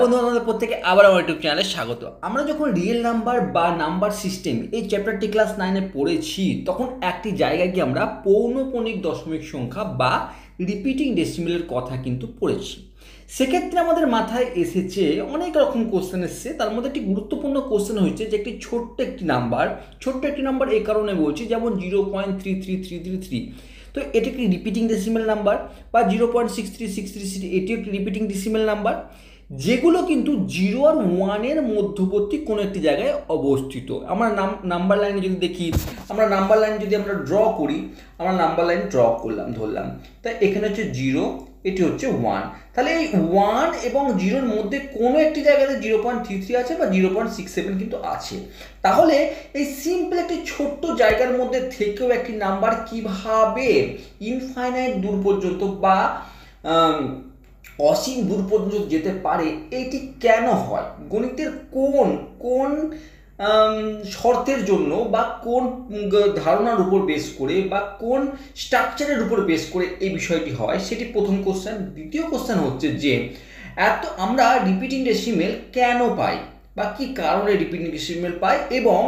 বন্ধু আমাদের প্রত্যেকে আবার আমার ইউটিউব চ্যানেলে স্বাগত। আমরা যখন রিয়েল নাম্বার বা নাম্বার সিস্টেম এই চ্যাপ্টারটি ক্লাস 9-এ পড়েছি, তখন একটি জায়গায় গিয়ে আমরা পৌনঃপুনিক দশমিক সংখ্যা বা রিপিটিং ডেসিমেলের কথা কিন্তু পড়েছি। সেক্ষেত্রে আমাদের মাথায় এসেছে অনেক রকম কোশ্চেন এসেছে। তার মধ্যে একটি গুরুত্বপূর্ণ কোশ্চেন হয়েছে যে একটি ছোট্ট একটি নাম্বার এই কারণে বলছি, যেমন 0.33333, তো এটি একটি রিপিটিং ডেসিমেল নাম্বার, বা 0.63633, এটি একটি রিপিটিং ডেসিমেল নাম্বার, যেগুলো কিন্তু 0 আর 1-এর মধ্যবর্তী কোনো একটি জায়গায় অবস্থিত। আমরা নাম্বার লাইনে যদি দেখি, আমরা নাম্বার লাইন যদি আমরা ড্র করি, আমরা নাম্বার লাইন ড্র করলাম, ধরলাম, তাই এখানে হচ্ছে 0, এটি হচ্ছে 1। তাহলে এই 1 এবং 0-র মধ্যে কোনো একটি জায়গাতে 0.33 আছে বা 0.67 কিন্তু আছে। তাহলে এই সিম্পল একটি ছোট্ট জায়গার মধ্যে থেকেও একটি নাম্বার কিভাবে ইনফাইনাইট দূর পর্যন্ত বা অসীম দূর পর্যন্ত যেতে পারে, এটি কেন হয়, গণিতের কোন কোন শর্তের জন্য বা কোন ধারণার উপর বেস করে বা কোন স্ট্রাকচারের উপর বেস করে এই বিষয়টি হয়, সেটি প্রথম কোশ্চেন। দ্বিতীয় কোশ্চেন হচ্ছে যে আমরা রিপিটিং ডেসিমেল কেন পাই বা কি কারণে রিপিটিং ডেসিমেল পাই, এবং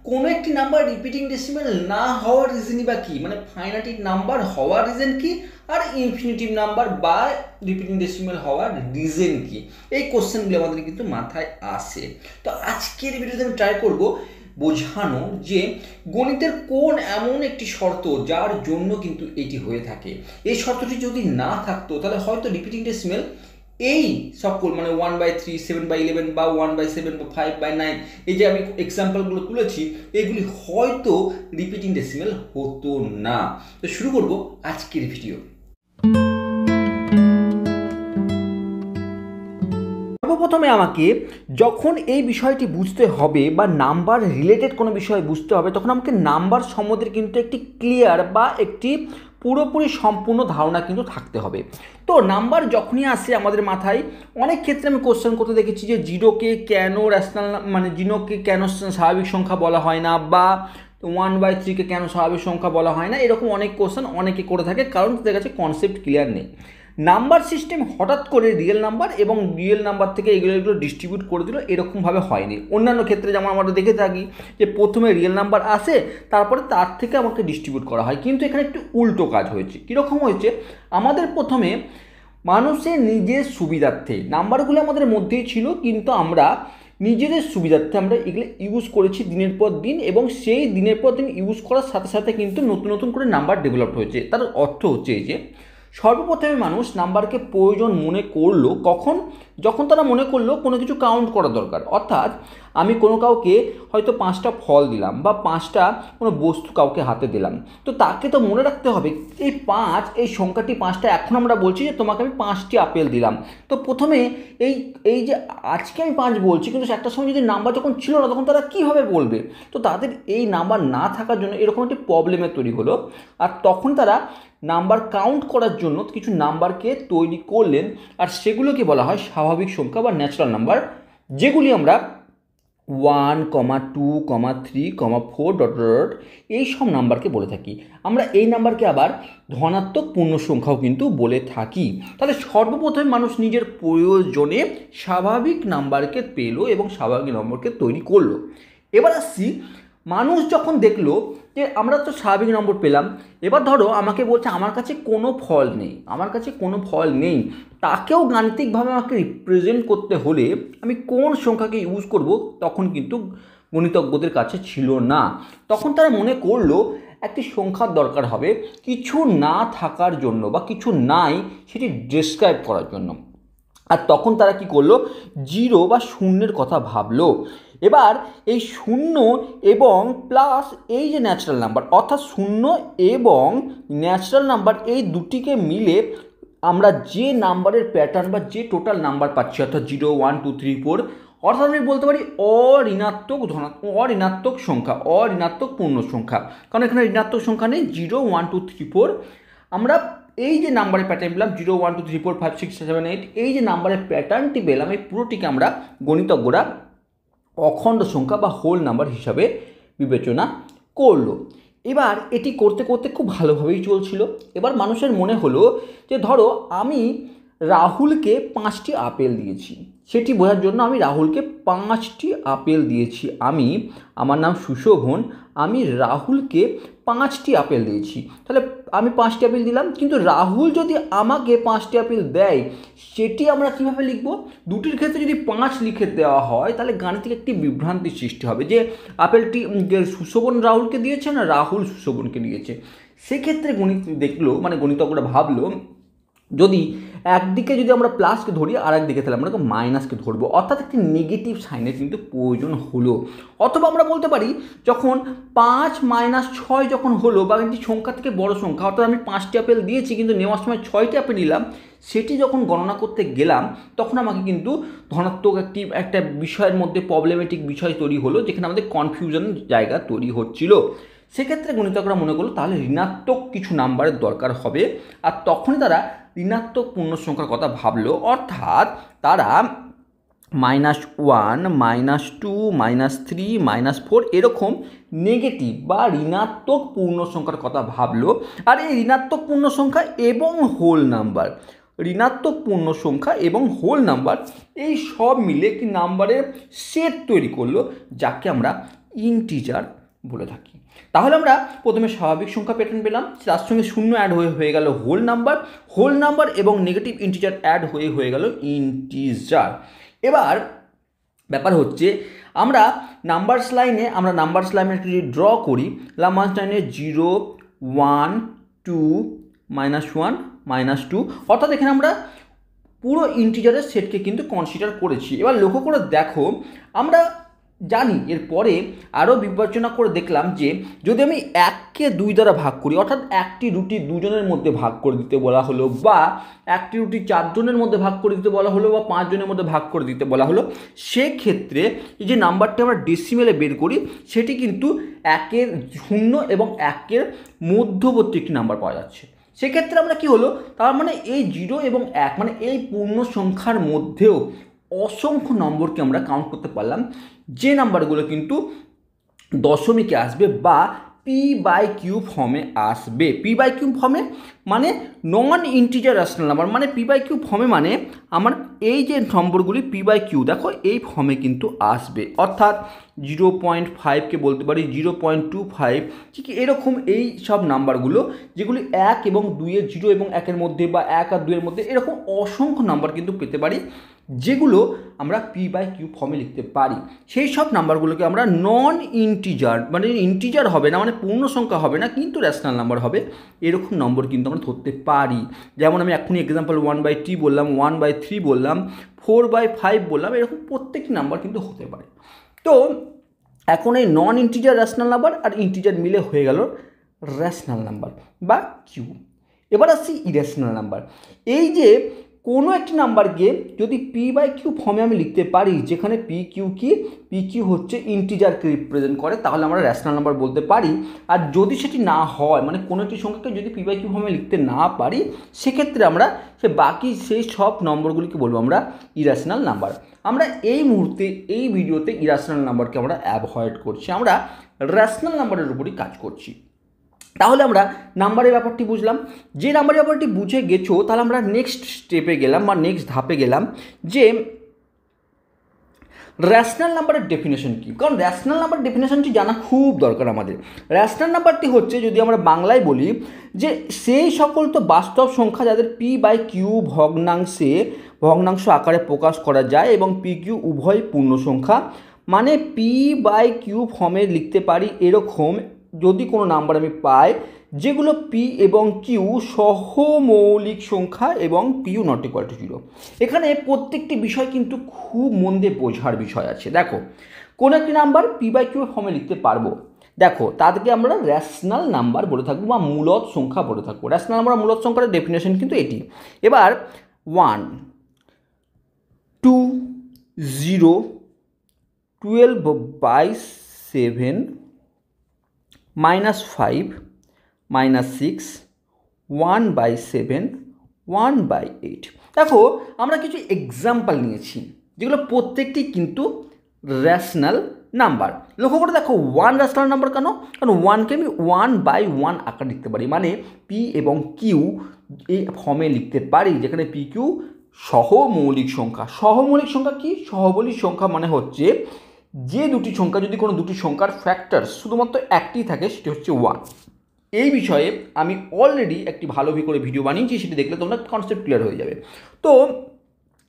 কোনো একটি নাম্বার রিপিটিং ডেসিমেল না হওয়ার রিজনই বা কি, মানে ফাইনাইট নাম্বার হওয়ার রিজন কি, আর ইনফিনিটিভ নাম্বার বা রিপিটিং ডেসিমেল হওয়ার রিজন কি, এই কোশ্চেনগুলো আমাদের কিন্তু মাথায় আসে। তো আজকের ভিডিওতে আমি ট্রাই করব বোঝানো যে গণিতের কোন এমন একটি শর্ত যার জন্য কিন্তু এটি হয়ে থাকে। এই শর্তটি যদি না থাকতো তাহলে হয়তো রিপিটিং ডেসিমেল এই সকল, মানে 1/3, 7/11 বা 1/7 বা 5/9, এই যে আমি এক্সাম্পলগুলো তুলেছি, এগুলি হয়তো রিপিটিং ডেসিমেল হতো না। তো শুরু করব আজকের ভিডিও। সর্বপ্রথমে আমাকে যখন এই বিষয়টি বুঝতে হবে বা নাম্বার রিলেটেড কোনো বিষয় বুঝতে হবে, তখন আমাকে নাম্বার সম্বন্ধে কিন্তু একটি ক্লিয়ার বা একটি পুরোপুরি সম্পূর্ণ ধারণা কিন্তু থাকতে হবে। তো নাম্বার যখনই আসে আমাদের মাথায়, অনেক ক্ষেত্রে আমি কোশ্চেন করতে দেখেছি যে জিরোকে কেন র্যাশনাল, মানে জিরোকে কেন স্বাভাবিক সংখ্যা বলা হয় না, বা 1/3কে কেন স্বাভাবিক সংখ্যা বলা হয় না, এরকম অনেক কোশ্চেন অনেকে করে থাকে, কারণ তাদের কাছে কনসেপ্ট ক্লিয়ার নেই। নাম্বার সিস্টেম হঠাৎ করে রিয়েল নাম্বার এবং রিয়েল নাম্বার থেকে এগুলো ডিস্ট্রিবিউট করে দিল, এরকমভাবে হয়নি। অন্যান্য ক্ষেত্রে যেমন আমরা দেখে থাকি যে প্রথমে রিয়েল নাম্বার আসে, তারপরে তার থেকে আমাকে ডিস্ট্রিবিউট করা হয়, কিন্তু এখানে একটু উল্টো কাজ হয়েছে। কীরকম হয়েছে, আমাদের প্রথমে মানুষের নিজের সুবিধার্থে নাম্বারগুলো আমাদের মধ্যেই ছিল, কিন্তু আমরা নিজেদের সুবিধার্থে আমরা এগুলো ইউজ করেছি দিনের পর দিন, এবং সেই দিনের পর দিন ইউজ করার সাথে সাথে কিন্তু নতুন নতুন করে নাম্বার ডেভেলপ হয়েছে। তার অর্থ হচ্ছে এই যে সর্বপ্রথমে মানুষ নাম্বারকে প্রয়োজন মনে করলো কখন, যখন তারা মনে করলো কোনো কিছু কাউন্ট করা দরকার। অর্থাৎ আমি কোনো কাউকে হয়তো 5টা ফল দিলাম বা 5টা কোনো বস্তু কাউকে হাতে দিলাম, তো তাকে তো মনে রাখতে হবে এই 5, এই সংখ্যাটি 5টা। এখন আমরা বলছি যে তোমাকে আমি 5টি আপেল দিলাম, তো প্রথমে এই যে আজকে আমি 5 বলছি, কিন্তু একটা সময় যদি নাম্বার যখন ছিল না, তখন তারা কীভাবে বলবে? তো তাদের এই নাম্বার না থাকার জন্য এরকম একটি প্রবলেমের তৈরি হলো, আর তখন তারা নাম্বার কাউন্ট করার জন্য কিছু নাম্বারকে তৈরি করলেন, আর সেগুলোকে বলা হয় স্বাভাবিক সংখ্যা বা ন্যাচারাল নাম্বার, যেগুলি আমরা 1, 2, 3, 4 ... এই সব নাম্বারকে বলে থাকি। আমরা এই নাম্বারকে আবার ধনাত্মক পূর্ণ সংখ্যাও কিন্তু বলে থাকি। তাহলে সর্বপ্রথমে মানুষ নিজের প্রয়োজনে স্বাভাবিক নাম্বারকে পেল এবং স্বাভাবিক নম্বরকে তৈরি করলো। এবার আসছি, মানুষ যখন দেখলো যে আমরা তো স্বাভাবিক নম্বর পেলাম, এবার ধরো আমাকে বলছে আমার কাছে কোনো ফল নেই, তাকেও গাণিতিকভাবে আমাকে রিপ্রেজেন্ট করতে হলে আমি কোন সংখ্যাকে ইউজ করব, তখন কিন্তু গণিতজ্ঞদের কাছে ছিল না। তখন তারা মনে করলো একটি সংখ্যার দরকার হবে কিছু না থাকার জন্য বা কিছু নাই সেটি ডেসক্রাইব করার জন্য। আর তখন তারা কি করলো, 0 বা শূন্যের কথা ভাবলো। এবার এই শূন্য এবং প্লাস এই যে ন্যাচারাল নাম্বার, অর্থাৎ শূন্য এবং ন্যাচারাল নাম্বার, এই দুটিকে মিলে আমরা যে নাম্বারের প্যাটার্ন বা যে টোটাল নাম্বার পাচ্ছি, অর্থাৎ 0, 1, 2, 3, 4, অর্থাৎ আমি বলতে পারি অঋণাত্মক সংখ্যা, অঋণাত্মক পূর্ণ সংখ্যা, কারণ এখানে ঋণাত্মক সংখ্যা নেই। 0, 1, 2, 3, 4 আমরা এই যে নাম্বারের প্যাটার্ন পেলাম, 0, 1, 2, 3, 4, 5, 6, 7, 8, এই যে নাম্বারের প্যাটার্নটি পেলাম, এই পুরোটিকে আমরা গণিতজ্ঞরা অখণ্ড সংখ্যা বা হোল নাম্বার হিসাবে বিবেচনা করলো। এবার এটি করতে করতে খুব ভালোভাবেই চলছিল। এবার মানুষের মনে হলো যে ধরো আমি রাহুলকে 5টি আপেল দিয়েছি, সেটি বোঝার জন্য আমি রাহুলকে 5টি আপেল দিয়েছি। আমার নাম সুশোভন, আমি রাহুলকে 5টি আপেল দিয়েছি। তাহলে আমি 5টি আপেল দিলাম, কিন্তু রাহুল যদি আমাকে 5টি আপেল দেয় সেটি আমরা কীভাবে লিখব? দুটির ক্ষেত্রে যদি 5 লিখে দেওয়া হয় তাহলে গাণিতিক একটি বিভ্রান্তির সৃষ্টি হবে যে আপেলটি সুশোভন রাহুলকে দিয়েছে না রাহুল সুশোভনকে দিয়েছে। সেক্ষেত্রে গণিতজ্ঞরা ভাবলো যদি একদিকে যদি আমরা প্লাসকে ধরি আর একদিকে তাহলে আমরা মাইনাসকে ধরবো, অর্থাৎ একটি নেগেটিভ সাইনের কিন্তু প্রয়োজন হলো। অথবা আমরা বলতে পারি যখন 5 - 6 যখন হলো বা একটি সংখ্যা থেকে বড় সংখ্যা, অর্থাৎ আমি 5টি আপেল দিয়েছি কিন্তু নেওয়ার সময় 6টি আপেল নিলাম, সেটি যখন গণনা করতে গেলাম তখন আমাকে কিন্তু ধনাত্মক একটা বিষয়ের মধ্যে প্রবলেমেটিক বিষয় তৈরি হলো, যেখানে আমাদের কনফিউশন জায়গা তৈরি হচ্ছিল। সেক্ষেত্রে গণিতজ্ঞরা মনে করলো তাহলে ঋণাত্মক কিছু নাম্বারের দরকার হবে, আর তখনই তারা ঋণাত্মক পূর্ণ সংখ্যার কথা ভাবলো। অর্থাৎ তারা -1, -2, -3, -4 এরকম নেগেটিভ বা ঋণাত্মক পূর্ণ সংখ্যার কথা ভাবলো। আর এই ঋণাত্মক পূর্ণ সংখ্যা এবং হোল নাম্বার, ঋণাত্মক পূর্ণ সংখ্যা এবং হোল নাম্বার এই সব মিলে একটি নাম্বারের সেট তৈরি করলো, যাকে আমরা ইন্টিজার বলে থাকি। তাহলে আমরা প্রথমে স্বাভাবিক সংখ্যা প্যাটার্ন পেলাম, তার সঙ্গে শূন্য অ্যাড হয়ে গেল হোল নাম্বার এবং নেগেটিভ ইন্টিজার অ্যাড হয়ে গেল ইন্টিজার। এবার ব্যাপার হচ্ছে আমরা নাম্বারস লাইনে যদি ড্র করি, নাম্বারস লাইনে 0, 1, 2, -1, -2, অর্থাৎ এখানে আমরা পুরো ইন্টিজারের সেটকে কিন্তু কনসিডার করেছি। এবার লক্ষ্য করে দেখো, আমরা জানি এরপরে আরও বিবেচনা করে দেখলাম যে যদি আমি 1কে 2 দ্বারা ভাগ করি, অর্থাৎ একটি রুটি 2 জনের মধ্যে ভাগ করে দিতে বলা হলো, বা একটি রুটি 4 জনের মধ্যে ভাগ করে দিতে বলা হলো, বা 5 জনের মধ্যে ভাগ করে দিতে বলা হলো, সেক্ষেত্রে এই যে নাম্বারটি আমরা ডেসিমেলে বের করি সেটি কিন্তু 1-এর 0 এবং 1-এর মধ্যবর্তী একটি নাম্বার পাওয়া যাচ্ছে। সেক্ষেত্রে আমরা কি হলো, তার মানে এই 0 এবং 1 মানে এই পূর্ণ সংখ্যার মধ্যেও অসংখ্য নম্বরকে আমরা কাউন্ট করতে পারলাম, যে নাম্বারগুলো কিন্তু দশমিকে আসবে বা p/q ফর্মে আসবে। p/q ফর্মে মানে নন ইন্টিজার রেশনাল নাম্বার, মানে p/q ফর্মে মানে আমার এই যে নম্বরগুলি p/q দেখো এই ফর্মে কিন্তু আসবে। অর্থাৎ 0.5কে বলতে পারি 0.25, ঠিক এরকম এই সব নাম্বারগুলো যেগুলি 1 এবং 2-এর 0 এবং 1-এর মধ্যে বা 1 আর 2-এর মধ্যে এরকম অসংখ্য নাম্বার কিন্তু পেতে পারি, যেগুলো আমরা p/q ফর্মে লিখতে পারি। সেই সব নাম্বারগুলোকে আমরা নন ইন্টিজার, মানে ইন্টিজার হবে না, মানে পূর্ণ সংখ্যা হবে না কিন্তু রেশনাল নাম্বার হবে, এরকম নম্বর কিন্তু আমরা ধরতে পারি। যেমন আমি এখনই এক্সাম্পল 1/3 বললাম, 1/3 বললাম, 4/5 বললাম, এরকম প্রত্যেকটি নাম্বার কিন্তু হতে পারে। তো এখন এই নন ইন্টিজার রেশনাল নাম্বার আর ইন্টিজার মিলে হয়ে গেল রেশনাল নাম্বার বা কিউ। এবার আসছি ইরেশনাল নাম্বার। এই যে কোনো একটি নাম্বারকে যদি p/q ফর্মে আমি লিখতে পারি, যেখানে pq কি, pq হচ্ছে ইন্টিজারকে রিপ্রেজেন্ট করে, তাহলে আমরা রেশনাল নাম্বার বলতে পারি। আর যদি সেটি না হয়, মানে কোনো একটি সংখ্যাকে যদি p/q ফর্মে লিখতে না পারি, সেক্ষেত্রে আমরা বাকি সেই সব নম্বরগুলিকে বলবো আমরা ইরেশনাল নাম্বার। আমরা এই মুহূর্তে এই ভিডিওতে ইরেশনাল নাম্বারকে আমরা অ্যাভয়েড করছি, আমরা রেশনাল নাম্বারের উপরই কাজ করছি। তাহলে আমরা নাম্বারের ব্যাপারটি বুঝলাম। যে নাম্বারের ব্যাপারটি বুঝে গেছো, তাহলে আমরা নেক্সট স্টেপে গেলাম বা নেক্সট ধাপে গেলাম যে রেশনাল নাম্বারের ডেফিনেশন কী। কারণ রেশনাল নাম্বার ডেফিনেশনটি জানা খুব দরকার আমাদের। রেশনাল নাম্বারটি হচ্ছে, যদি আমরা বাংলায় বলি, যে সেই সকল তো বাস্তব সংখ্যা যাদের p/q ভগ্নাংশ আকারে প্রকাশ করা যায় এবং pq উভয় পূর্ণ সংখ্যা, মানে p/q ফর্মে লিখতে পারি এরকম যদি কোনো নাম্বার আমি পাই যেগুলো p এবং q সহমৌলিক সংখ্যা এবং p not equal to 0। এখানে প্রত্যেকটি বিষয় কিন্তু খুব মন দিয়ে বোঝার বিষয় আছে। দেখো, কোনো একটি নাম্বার p/q ফর্মে লিখতে পারবো, দেখো তাদেরকে আমরা রেশনাল নাম্বার বলে থাকবো বা মূলদ সংখ্যা বলে থাকবো। রেশনাল নাম্বার মূলদ সংখ্যার ডেফিনেশন কিন্তু এটি। এবার 1, 2, 0, 12/7, -5, -6, 1/7, 1/8। দেখো আমরা কিছু এক্সাম্পল নিয়েছি যেগুলো প্রত্যেকটি কিন্তু রেশনাল নাম্বার। লক্ষ্য করে দেখো 1 রেশনাল নাম্বার কেন? কারণ 1কে আমি 1/1 আকার লিখতে পারি, মানে p এবং q এই ফর্মে লিখতে পারি, যেখানে পি কিউ সহমৌলিক সংখ্যা। সহমৌলিক সংখ্যা কি? সহমৌলিক সংখ্যা মানে হচ্ছে যে দুটি সংখ্যা, যদি কোনো দুটি সংখ্যার ফ্যাক্টর শুধুমাত্র একটি থাকে, সেটি হচ্ছে 1। এই বিষয়ে আমি অলরেডি একটি ভালো করে ভিডিও বানিয়েছি, সেটি দেখলে তোমরা কনসেপ্ট ক্লিয়ার হয়ে যাবে। তো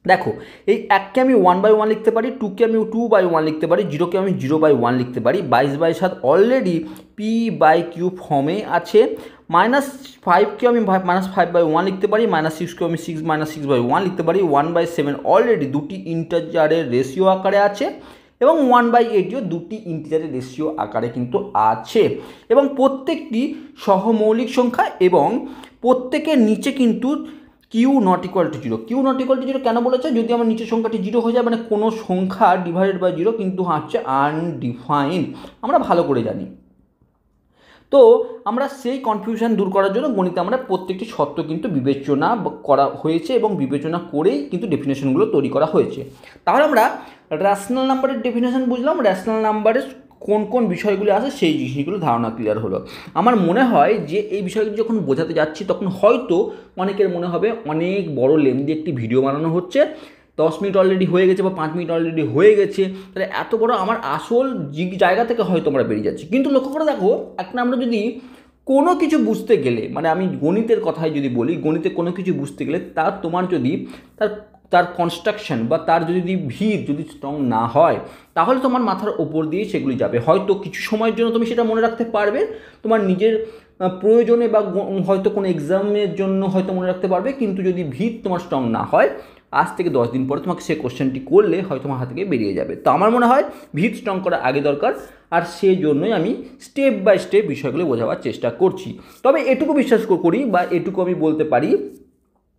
দেখো, এই 1কে আমি 1/1 লিখতে পারি, 2কে আমি 2/1 লিখতে পারি, 0কে আমি 0/1 লিখতে পারি, 22/7 অলরেডি p/q ফর্মে আছে, -5কে আমি -5/1 লিখতে পারি, -6কে আমি -6/1 লিখতে পারি, 1/7 অলরেডি দুটি ইন্টিজারের রেশিও আকারে আছে, এবং 1/8ও দুটি ইন্টিজারের রেশিও আকারে কিন্তু আছে, এবং প্রত্যেকটি সহমৌলিক সংখ্যা, এবং প্রত্যেকের নিচে কিন্তু q not equal to 0। Q not equal to 0 কেন বলেছে? যদি আমার নিচের সংখ্যাটি 0 হয়ে যায়, মানে কোনো সংখ্যা ডিভাইডেড বাই 0 কিন্তু হচ্ছে আনডিফাইন্ড, আমরা ভালো করে জানি। তো আমরা সেই কনফিউশন দূর করার জন্য গণিতে আমরা প্রত্যেকটি শর্ত কিন্তু বিবেচনা করা হয়েছে, এবং বিবেচনা করেই কিন্তু ডেফিনেশনগুলো তৈরি করা হয়েছে। তাহলে আমরা র্যাশনাল নাম্বারের ডেফিনেশন বুঝলাম, র্যাশনাল নাম্বারের কোন কোন বিষয়গুলি আছে সেই জিনিসগুলো ধারণা ক্লিয়ার হলো। আমার মনে হয় যে এই বিষয়গুলো যখন বোঝাতে যাচ্ছি, তখন হয়তো অনেকের মনে হবে অনেক বড় লেন্দি একটি ভিডিও বানানো হচ্ছে, 10 মিনিট অলরেডি হয়ে গেছে বা 5 মিনিট অলরেডি হয়ে গেছে, তাহলে এত বড় আমার আসল জায়গা থেকে হয়তো আমরা বেরিয়ে যাচ্ছি। কিন্তু লক্ষ্য করে দেখো, একটা আমরা যদি কোনো কিছু বুঝতে গেলে, মানে আমি গণিতের কথাই যদি বলি, গণিতে কোনো কিছু বুঝতে গেলে তার তোমার যদি তার কনস্ট্রাকশন বা তার যদি ভিত যদি স্ট্রং না হয়, তাহলে তোমার মাথার ওপর দিয়ে সেগুলি যাবে। হয়তো কিছু সময়ের জন্য তুমি সেটা মনে রাখতে পারবে, তোমার নিজের প্রয়োজনে বা হয়তো কোনো এক্সামের জন্য হয়তো মনে রাখতে পারবে, কিন্তু যদি ভিত তোমার স্ট্রং না হয়, আজ থেকে 10 দিন পরে তোমাকে সে কোশ্চেনটি করলে হয়তো তোমার হাত থেকে বেরিয়ে যাবে। তো আমার মনে হয় ভিত স্ট্রং করা আগে দরকার, আর সেই জন্যই আমি স্টেপ বাই স্টেপ বিষয়গুলো বোঝাবার চেষ্টা করছি। তবে এটুকু বিশ্বাস করি বা এটুকু আমি বলতে পারি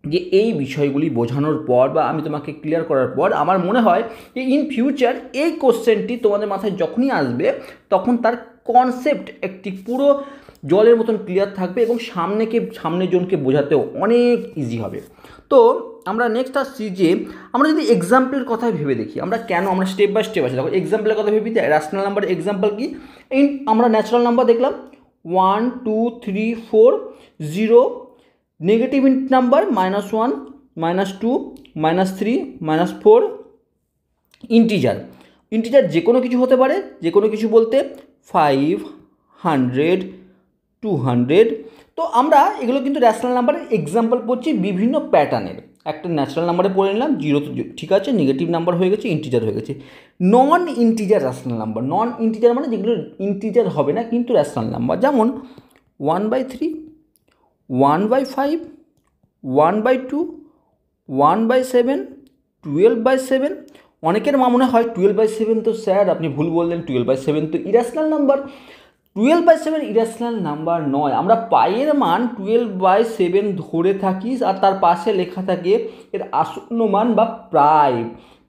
যে এই বিষয়গুলি বোঝানোর পর বা আমি তোমাকে ক্লিয়ার করার পর আমার মনে হয় যে ইন ফিউচার এই কোশ্চেনটি তোমাদের মাথায় যখনই আসবে, তখন তার কনসেপ্ট একটি পুরো জলের মতন ক্লিয়ার থাকবে, এবং সামনের জনকে বোঝাতেও অনেক ইজি হবে। তো আমরা নেক্সট আসছি যে আমরা যদি এক্সাম্পলের কথা ভেবে দেখি, আমরা স্টেপ বাই স্টেপ আছে। দেখো, এক্সাম্পলের কথা ভেবে দিই, র্যাশনাল নাম্বার এক্সাম্পল কি? আমরা ন্যাচারাল নাম্বার দেখলাম 1 2 3 4 0, নেগেটিভ নাম্বার -1 -2 -3 -4, ইন্টিজার যে কোনো কিছু হতে পারে, যে কোনো কিছু বলতে 5 100 200। তো আমরা এগুলো কিন্তু র্যাশনাল নাম্বারের এক্সাম্পল পড়ছি বিভিন্ন প্যাটার্নের। একটা ন্যাচারাল নাম্বারে পড়ে নিলাম, 0 তো ঠিক আছে, নেগেটিভ নাম্বার হয়ে গেছে, ইন্টিজার হয়ে গেছে। নন ইন্টিজার র্যাশনাল নাম্বার, নন ইন্টিজার মানে যেগুলো ইন্টিজার হবে না কিন্তু র্যাশনাল নাম্বার, যেমন 1/3 1/5 1/2 1/7 12/7। অনেকের মনে হয় 12/7 তো স্যার আপনি ভুল বললেন, 12/7 তো ইরাশনাল নাম্বার। 12/7 ইরাশনাল নাম্বার নয়, আমরা পাইয়ের মান 12/7 ধরে থাকি, আর তার পাশে লেখা থাকে এর আসন্ন মান বা প্রায়,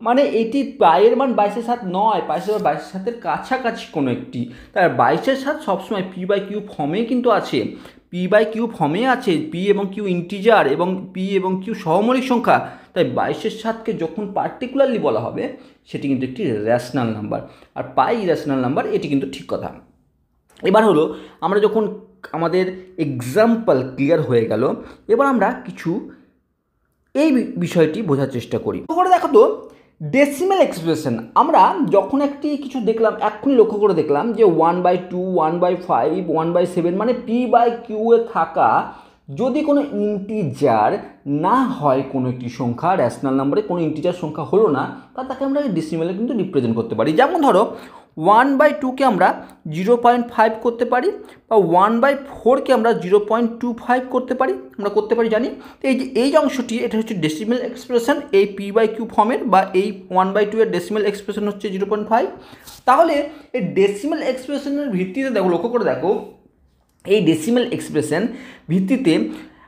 মানে এটি পাইয়ের মান 22/7 নয়, 22/7 কাছাকাছি কোনো একটি। তার 22/7 সবসময় p/q ফর্মে কিন্তু আছে, p/q ফর্মে আছে, p এবং q ইন্টিজার এবং p এবং q সহমৌলিক সংখ্যা। তাই 22/7কে যখন পার্টিকুলারলি বলা হবে, সেটি কিন্তু একটি র্যাশনাল নাম্বার, আর পাই ইরাশনাল নাম্বার, এটি কিন্তু ঠিক কথা। এবার হলো, আমরা যখন আমাদের এক্সাম্পল ক্লিয়ার হয়ে গেল, এবার আমরা কিছু এই বিষয়টি বোঝার চেষ্টা করি। দেখো তো, ডেসিমেল এক্সপ্রেশন, আমরা যখন একটি কিছু দেখলাম, এক্ষুনি লক্ষ্য করে দেখলাম যে 1/2 1/5 1/7 মানে p/q এ থাকা যদি কোনো ইন্টিজার না হয়, কোনো একটি সংখ্যা র্যাশনাল নাম্বারে কোনো ইন্টিজার সংখ্যা হলো না, তাকে আমরা ডেসিমেলে কিন্তু রিপ্রেজেন্ট করতে পারি। যেমন ধরো 1/2কে আমরা 0.5 করতে পারি, বা 1/4কে আমরা 0.25 করতে পারি, জানি। তো এই যে অংশটি, এটা হচ্ছে ডেসিমেল এক্সপ্রেশন এই p/q ফর্মের, বা এই 1/2 এর ডেসিমেল এক্সপ্রেশন হচ্ছে 0.5। তাহলে এই ডেসিমেল এক্সপ্রেশনের ভিত্তিতে দেখো, লক্ষ্য করে দেখো, এই ডেসিমেল এক্সপ্রেশন ভিত্তিতে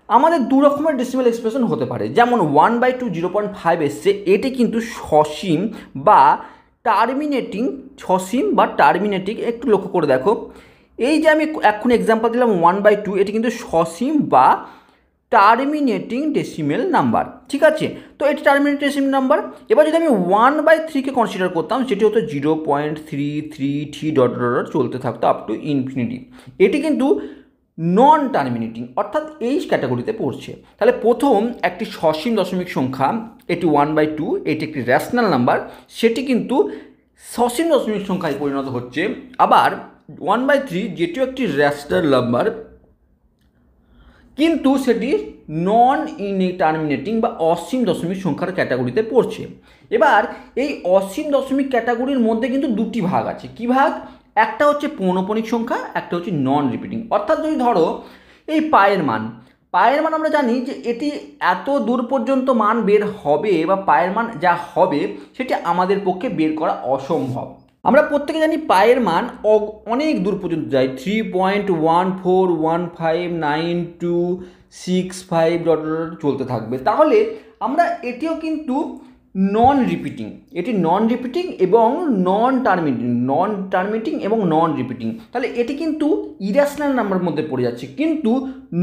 আমাদের দু রকমের ডেসিমেল এক্সপ্রেশন হতে পারে। যেমন 1/2 0.5 এসছে, এটি কিন্তু সসীম বা টার্মিনেটিং। একটু লক্ষ্য করে দেখো, এই যে আমি এখন এক্সাম্পল দিলাম 1/2, এটি কিন্তু সসীম বা টার্মিনেটিং ডেসিমেল নাম্বার, ঠিক আছে। তো এটি টার্মিনেটিং ডেসিমেল নাম্বার। এবার যদি আমি 1/3কে কনসিডার করতাম, সেটি হতো 0.333 ... চলতে থাকতো আপ টু ইনফিনিটি। এটি কিন্তু নন টার্মিনেটিং অর্থাৎ এই ক্যাটাগরিতে পড়ছে। তাহলে প্রথম একটি সসীম দশমিক সংখ্যা, এটি 1/2, এটি একটি রেশনাল নাম্বার, সেটি কিন্তু সসীম দশমিক সংখ্যায় পরিণত হচ্ছে। আবার 1/3 যেটিও একটি রেশনাল নাম্বার, কিন্তু সেটি নন টার্মিনেটিং বা অসীম দশমিক সংখ্যার ক্যাটাগরিতে পড়ছে। এবার এই অসীম দশমিক ক্যাটাগরির মধ্যে কিন্তু দুটি ভাগ আছে। কি ভাগ? একটা হচ্ছে পৌনঃপুনিক সংখ্যা, একটা হচ্ছে নন রিপিটিং। অর্থাৎ যদি ধরো এই পায়ের মান আমরা জানি যে এটি এত দূর পর্যন্ত মান বের হবে বা পায়ের মান যা হবে সেটি আমাদের পক্ষে বের করা অসম্ভব। আমরা প্রত্যেকে জানি পায়ের মান অনেক দূর পর্যন্ত যায়, 3.14159265 চলতে থাকবে। তাহলে আমরা এটিও কিন্তু নন রিপিটিং, এটি নন রিপিটিং এবং নন রিপিটিং। তাহলে এটি কিন্তু ইরেশনাল নাম্বার মধ্যে পড়ে যাচ্ছে। কিন্তু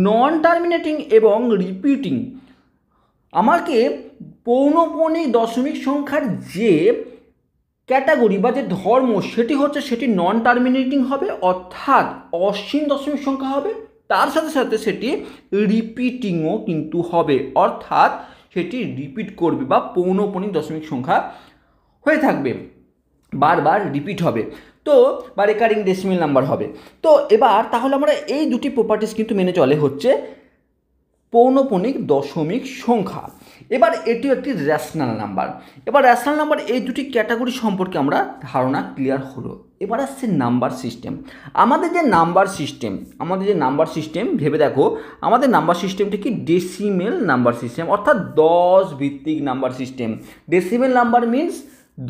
নন টার্মিনেটিং এবং রিপিটিং আমাকে পৌনঃপুনিক দশমিক সংখ্যার যে ক্যাটাগরি বা যে ধর্ম সেটি নন টার্মিনেটিং হবে, অর্থাৎ অসীম দশমিক সংখ্যা হবে। তার সাথে সাথে সেটি রিপিটিংও কিন্তু হবে, অর্থাৎ সেটি রিপিট করবে বা পৌনঃপুনিক দশমিক সংখ্যা হয়ে থাকবে, বারবার রিপিট হবে, তো বা রেকারিং ডেসিমেল নাম্বার হবে। তো এবার তাহলে আমরা এই দুটি প্রপার্টিস কিন্তু মেনে চলে হচ্ছে পৌনঃপুনিক দশমিক সংখ্যা। এবার এটিও একটি রেশনাল নাম্বার। এবার রেশনাল নাম্বার এই দুটি ক্যাটাগরি সম্পর্কে আমরা ধারণা ক্লিয়ার হলো। এবার আসছে নাম্বার সিস্টেম। আমাদের যে নাম্বার সিস্টেম ভেবে দেখো, আমাদের নাম্বার সিস্টেমটি কি ডেসিমেল নাম্বার সিস্টেম, অর্থাৎ 10 ভিত্তিক number system. Decimal number means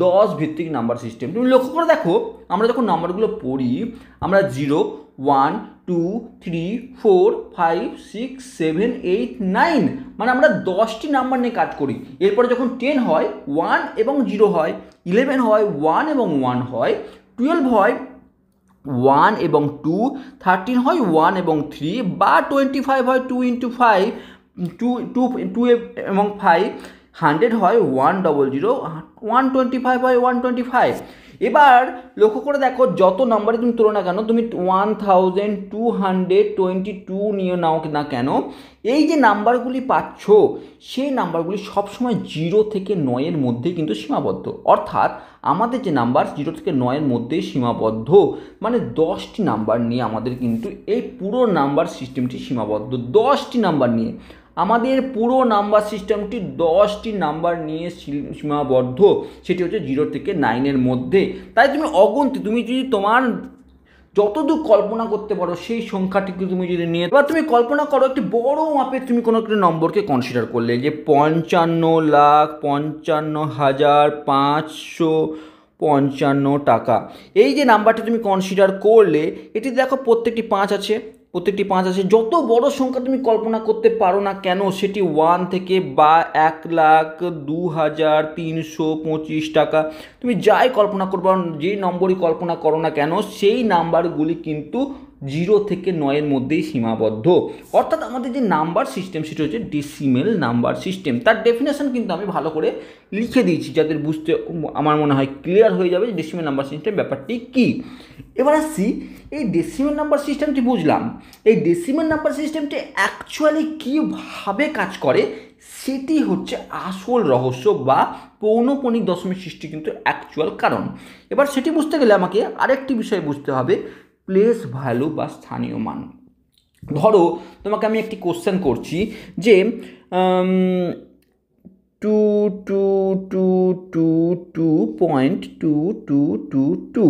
10 ভিত্তিক নাম্বার সিস্টেম। তুমি লক্ষ্য করে দেখো, আমরা যখন নাম্বারগুলো পড়ি, আমরা 0, 1, 2, 3, 4, 5, 6, 7, 8, 9 মানে আমরা 10টি নাম্বার নিয়ে কাজ করি। এরপরে যখন 10 হয় 1 এবং 0 হয়, 11 হয় 1 এবং 1 হয়, 12 হয় 1 এবং 2, 13 হয় 1 এবং 3, বা 25 হয় 2 × 5, 2 এবং 5, 100 হয় 100, 125 হয় 125। এবার লক্ষ্য করে দেখো, যত নাম্বারে তুমি তোলো না কেন, তুমি 1222 নিয়ে নাও না কেন, এই যে নাম্বারগুলি পাচ্ছ সেই নাম্বারগুলি সবসময় 0 থেকে 9-এর মধ্যে কিন্তু সীমাবদ্ধ। অর্থাৎ আমাদের যে নাম্বার 0 থেকে 9-এর মধ্যে সীমাবদ্ধ, মানে 10টি নাম্বার নিয়ে আমাদের কিন্তু এই পুরো নাম্বার সিস্টেমটি সীমাবদ্ধ। 10টি নাম্বার নিয়ে আমাদের পুরো নাম্বার সিস্টেমটি 10টি নাম্বার নিয়ে সীমাবদ্ধ, সেটি হচ্ছে 0 থেকে 9-এর মধ্যে। তাই তুমি অগুন্তি, তুমি যদি তোমার যতদূর কল্পনা করতে পারো সেই সংখ্যাটিকে তুমি যদি নিয়ে, এবার তুমি কল্পনা করো একটি বড় মাপের তুমি কোনো একটা নম্বরকে কনসিডার করলে, যে 55,55,555 টাকা। এই যে নাম্বারটি তুমি কনসিডার করলে, এটি দেখো প্রত্যেকটি 5 আছে, যত বড় সংখ্যা তুমি কল্পনা করতে পারো না কেন, সেটি 1 থেকে বা 1,02,325 টাকা, তুমি যাই কল্পনা করবো, যেই নম্বরই কল্পনা করো না কেন, সেই নাম্বারগুলি কিন্তু 0 থেকে 9-এর মধ্যেই সীমাবদ্ধ। অর্থাৎ আমাদের যে নাম্বার সিস্টেম সেটা হচ্ছে ডেসিমেল নাম্বার সিস্টেম। তার ডেফিনেশন কিন্তু আমি ভালো করে লিখে দিয়েছি, যাদের বুঝতে আমার মনে হয় ক্লিয়ার হয়ে যাবে যে ডেসিমেল নাম্বার সিস্টেম ব্যাপারটি কী। এবার আসছি, এই ডেসিমেল নাম্বার সিস্টেমটি বুঝলাম, এই ডেসিমেল নাম্বার সিস্টেমটি অ্যাকচুয়ালি কীভাবে কাজ করে সেটি হচ্ছে আসল রহস্য বা পৌনঃপুনিক দশমিক সৃষ্টি কিন্তু অ্যাকচুয়াল কারণ। এবার সেটি বুঝতে গেলে আমাকে আরেকটি বিষয় বুঝতে হবে, প্লেস ভ্যালু বা স্থানীয় মান। ধরো তোমাকে আমি একটি কোশ্চেন করছি যে 22222.2222,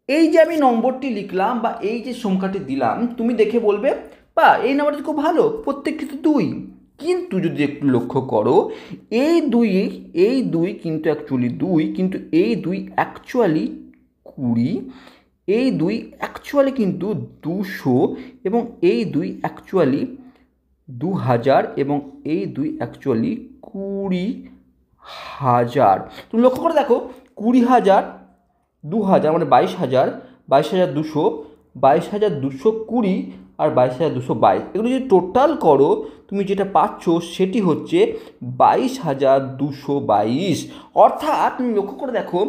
এই যে আমি নম্বরটি লিখলাম বা এই যে সংখ্যাটি দিলাম, তুমি দেখে বলবে বা এই নম্বরটি খুব ভালো, প্রত্যেকটি তো 2। কিন্তু যদি একটু লক্ষ্য করো, এই দুই কিন্তু অ্যাকচুয়ালি 2, কিন্তু এই 2 অ্যাকচুয়ালি 20, এই 2 অ্যাকচুয়ালি কিন্তু 200, এবং এই 2 অ্যাকচুয়ালি 2000, এবং এই 2 অ্যাকচুয়ালি 20,000। তুমি লক্ষ্য করে দেখো, 20,000, 2000 মানে 22,000, 22,200, 22,220 আর 22,222। এগুলো যদি টোটাল করো তুমি যেটা পাচ্ছ সেটি হচ্ছে 22,222। অর্থাৎ তুমি লক্ষ্য করে দেখো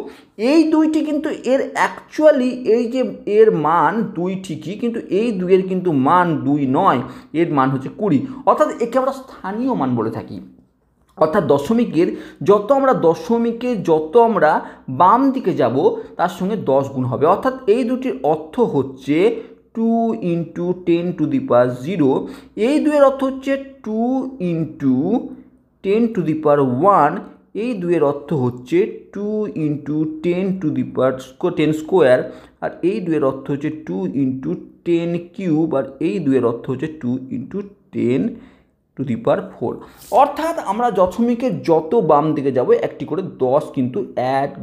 এই দুইটি কিন্তু এর অ্যাকচুয়ালি এই যে এর মান 2 ঠিকই, কিন্তু এই দুইয়ের কিন্তু মান 2 নয়, এর মান হচ্ছে 20। অর্থাৎ একে আমরা স্থানীয় মান বলে থাকি। অর্থাৎ দশমিকের যত আমরা বাম দিকে যাব তার সঙ্গে 10 গুণ হবে। অর্থাৎ এই দুটির অর্থ হচ্ছে 2 × 10⁻0। এই দুইয়ের অর্থ হচ্ছে 2 × 10⁻1। এই দুইয়ের অর্থ হচ্ছে 2 × 10 স্কোয়ার। আর এই দুইয়ের অর্থ হচ্ছে 2 × 10 কিউব। আর এই দুইয়ের অর্থ হচ্ছে 2 × 10⁴। অর্থাৎ আমরা দশমিকের যত বাম দিকে যাব একটি করে 10 কিন্তু